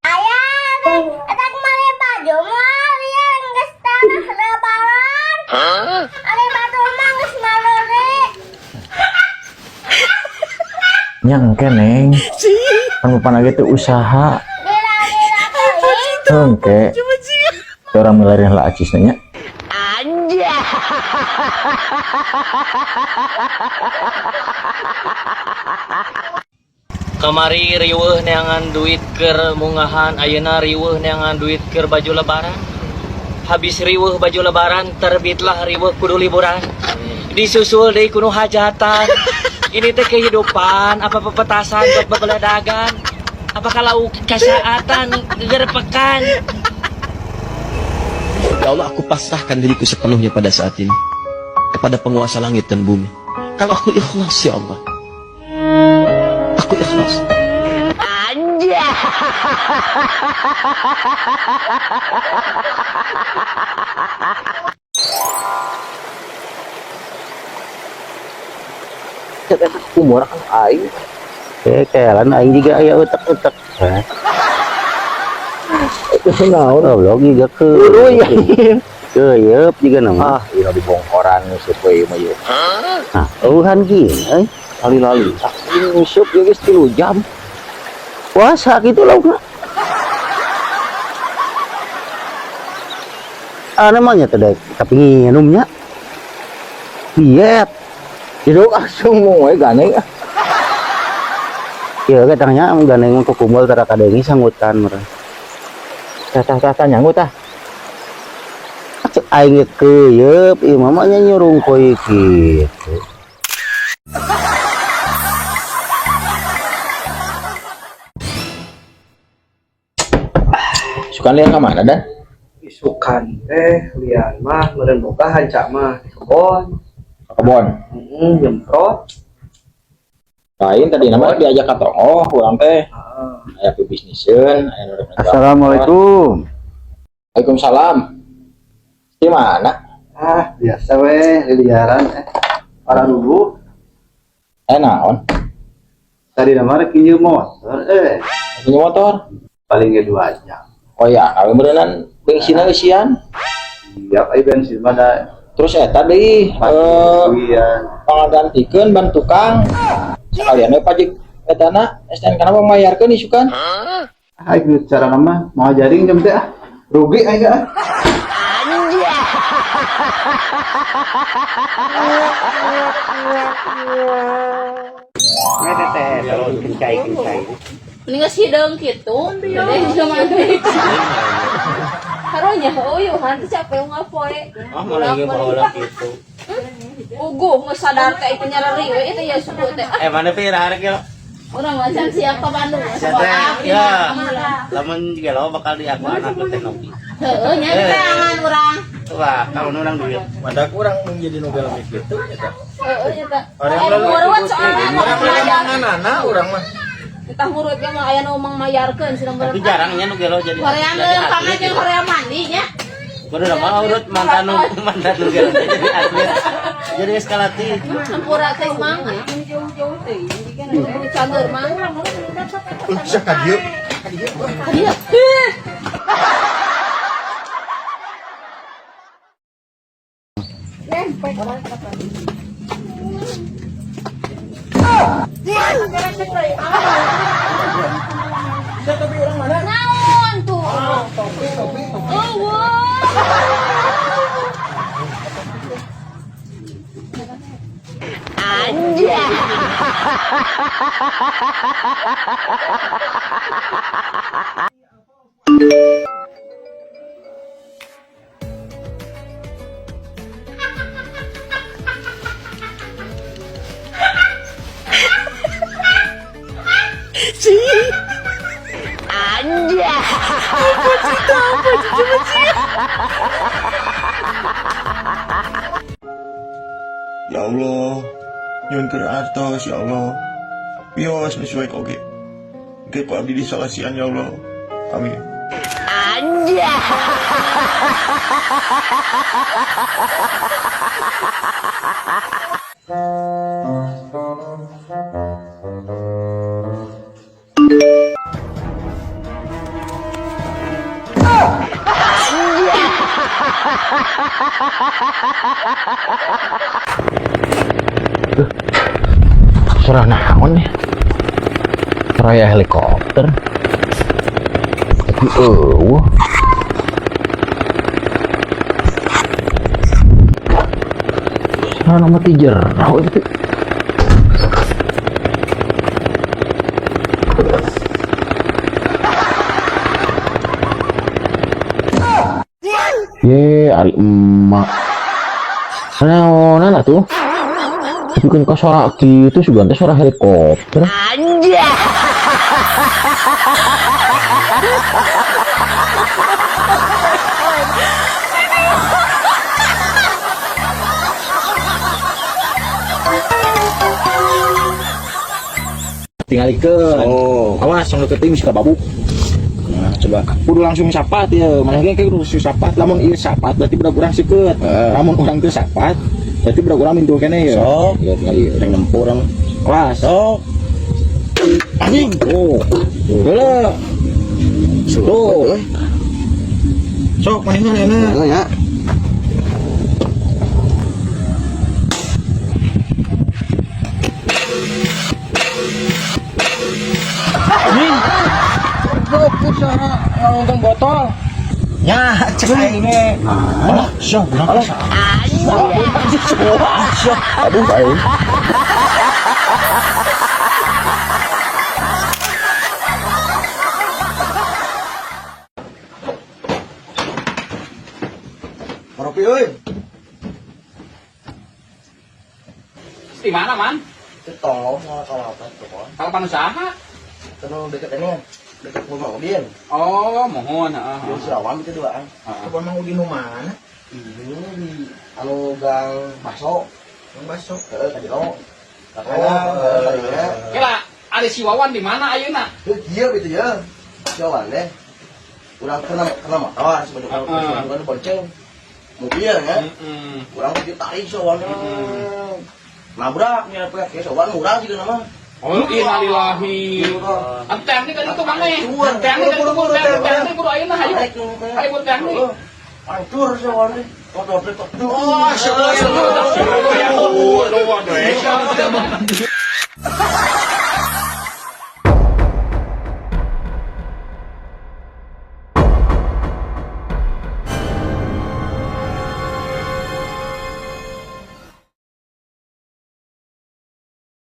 Ayah, atak male baju mah lian geus tanah lebaran. Ari batu mah geus malore. Nyangke neng anu panage teh usaha Gila-gila teuing. hengke orang milarian lah acis nanya Kamari riweuh neangan duit keur mungahan, ayeuna riweuh neangan duit keur baju lebaran. Habis riweuh baju lebaran, terbitlah riweuh kudu liburan. Disusul deui kudu hajatan. Ini teh kehidupan, apa pepetasan buat bebeledagan? Apa kalau kesehatan gegerpekan? Ya Allah, aku pasrahkan diriku sepenuhnya pada saat ini kepada penguasa langit dan bumi. Kalau aku ikhlas, ya Allah, aku ikhlas. umur kan aing kelan aing juga aya utek-utek. naon Goblok juga ke. Keuyeub juga nama. iya dibongkoran ngeusup we mah ieu Nah, euhan kieu lali-lali ini ngeusup ya geus 3 jam puasa gitu laukna. Namanya teh tapi nginumnya. Diet. hidup langsung mau we ganeng Ieu katanya gandeng untuk kumpul tara kadengi sanggutan meureun. tah nyangut tah Cek aing keuyeub ieu mah nya nyurung koy kitu. suka lihat ke mana dan isukan lian mah meureun boga hancak mah di kebon. kebon Nyemprot. lain tadi nama diajak ke tonggo kurang teh aya bisniseun aya nu rek Assalamualaikum. Waalaikumsalam di mana Biasa weh liliaran para dulu naon tadi nama rek kinjeu motor punya motor paling ge 2 jam. oh ya awe berenang bensinnya isian Siap ai bensin mah da terus eta deui pangadantikeun ban tukang sekalian we pajak etana STNK na memayarkeun isukan ai cara nama mau jaring jam teh rugi ai ga Ini nggak sidang gitu, jadi cuma karonya uyuhan tuh capek ngapoe. Malah ge baheula kitu. Ugu nggak sadar teh itu nyarari we itu ya suku teh. Mana pira arek yo? Orang macam siap ke Bandung. Ya. Lamun juga lo bakal di aku anak teh nopi. Heeh, nya teh aman urang. Wah, kalau orang duit. Pada kurang menjadi nobel gitu eta. Heeh, eta. Orang Urut soalnya anak urang mah. kita ngurut ge mah aya nu mayarkeun sih nomor. Tapi jarangnya nu gelo jadi. Korea mah pamah jeung Korea mandi nya. Kudu mah urut mantan nu gelo jadi atlet. Jadi eskalasi. Ampura teh mang jauh-jauh teh. Jadi kan nu cager mang. Bisa ka dieu? Dia. Naon tuh? Ya Allah, nyun keur artos ya Allah. Bios sesuai oge. Ge ku abdi disalasian ya Allah. Amin. Anjay. Suara naon nih? Raya helikopter. Tapi nama tijer. Oh, itu. Ye, ari emak. Naonan atuh? Bikin kau suara gitu juga nanti suara helikopter. Tinggal ikan. Oh, awas yang deketin bisa babuk. Nah, coba kudu langsung sapat ya. Mana kayak kudu sapat. Lamun ieu sapat berarti budak urang sikeut. Lamun urang teu sapat berarti budak urang mintu keneh ya. Sok. Ya tinggal urang nempo urang. Awas. Sok. Anjing. Oh. Heula. Tuh. Sok manehna enak. Ya. Ngomong botol. Ya, cek ini. Alah, syah, berapa syah? Aduh, baik. Ropi euy. Di mana, Man? Tolong kalau apa tuh, Kalau panusaha? Terus dekat ini, dekat rumah Udin. Oh, mohon, heeh. Di Surawan itu doang. Itu Mang Udin mana? Ini di anu gang Baso. Gang Baso. Heeh, tadi lo. Kira ada si Wawan di mana ayeuna? Iya gitu ya. Jawan deh. Urang kena motor sebenarnya bukan bonceng. Mobil ya. Urang ditarik soalnya. Nabrak nya apa ya sowan urang juga nama. Oh, innalillahi. Teknik kan itu mana? Teknik kan itu teknik kudu ayeuna hayu. Hayu teknik. Hancur soalnya. Motor itu. Oh, syukur.